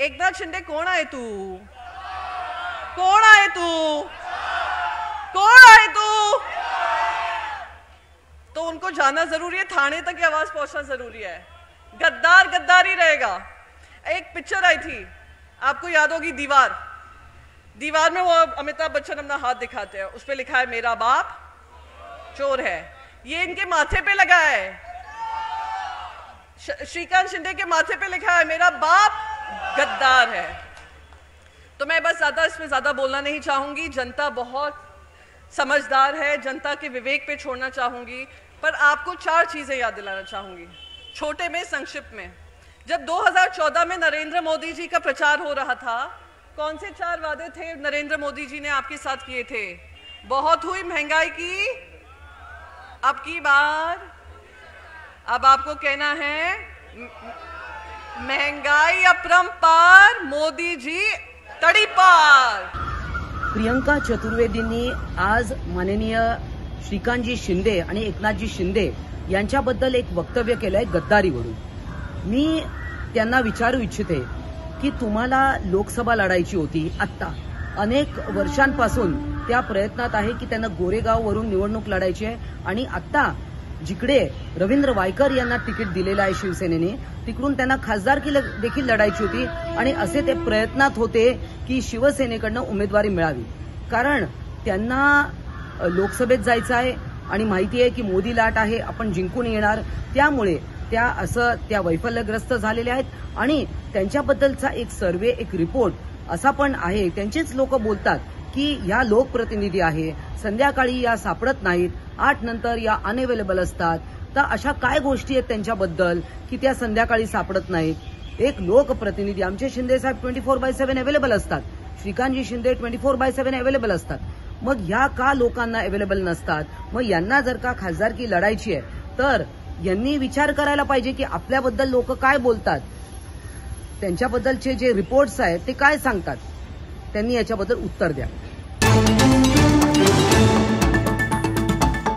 एकनाथ शिंदे कौन आहे तू? कौन आहे तू? कौन आहे तू? तो उनको जानना जरूरी है, थाने तक की आवाज पहुंचना जरूरी है। गद्दार गद्दार ही रहेगा। एक पिक्चर आई थी, आपको याद होगी, दीवार। दीवार में वो अमिताभ बच्चन अपना हाथ दिखाते हैं, उस पे लिखा है मेरा बाप चोर है। ये इनके माथे पे लगा है, श्रीकांत शिंदे के माथे पे लिखा है मेरा बाप गद्दार है। तो मैं बस इसमें ज्यादा बोलना नहीं चाहूंगी। जनता बहुत समझदार है, जनता के विवेक पे छोड़ना चाहूंगी। पर आपको 4 चीजें याद दिलाना चाहूंगी, छोटे में, संक्षिप्त में। जब 2014 में नरेंद्र मोदी जी का प्रचार हो रहा था, कौन से 4 वादे थे नरेंद्र मोदी जी ने आपके साथ किए थे? बहुत हुई महंगाई की अब की बार। अब आपको कहना है महंगाई अपरंपार, मोदी जी तडीपार। प्रियंका चतुर्वेदींनी आज माननीय श्रीकांतजी शिंदे आणि एकनाथजी शिंदे यांच्याबद्दल एक वक्तव्य केलंय गद्दारीवरून। मी त्यांना विचारू इच्छिते की तुम्हाला लोकसभा लढायची होती, आत्ता अनेक वर्षांपासून त्या प्रयत्नात आहे की त्यांना गोरेगाववरून निवडणूक लढायची आहे आणि आत्ता जिकडे रवींद्र वायकर यांना तिकीट दिलेलं आहे शिवसेनेने, तिकडून त्यांना खासदारकी देखील लढायची होती आणि असे ते प्रयत्नात होते की शिवसेनेकडनं उमेदवारी मिळावी, कारण त्यांना लोकसभेत जायचं आहे आणि माहिती आहे की मोदी लाट आहे, आपण जिंकून येणार। त्यामुळे त्या वैफल्यग्रस्त झालेल्या आहेत आणि त्यांच्याबद्दलचा एक सर्वे, एक रिपोर्ट असा पण आहे, त्यांचेच लोक बोलतात की या लोकप्रतिनिधी आहे, संध्याकाळी या सापडत नाहीत, 8 नंतर या अनअवेलेबल असतात। तर अशा काय गोष्टी आहेत त्यांच्याबद्दल की त्या संध्याकाळी सापडत नाहीत? एक लोकप्रतिनिधी, आमचे शिंदे साहेब 24/7 अवेलेबल असतात, श्रीकांतजी शिंदे 24/7 अवेलेबल असतात। मग ह्या का लोकांना अवेलेबल नसतात? मग यांना जर का खासदारकी लढायची आहे तर यांनी विचार करायला पाहिजे की आपल्याबद्दल लोक काय बोलतात, त्यांच्याबद्दलचे जे रिपोर्ट्स आहेत ते काय सांगतात, त्यांनी याच्याबद्दल उत्तर द्या।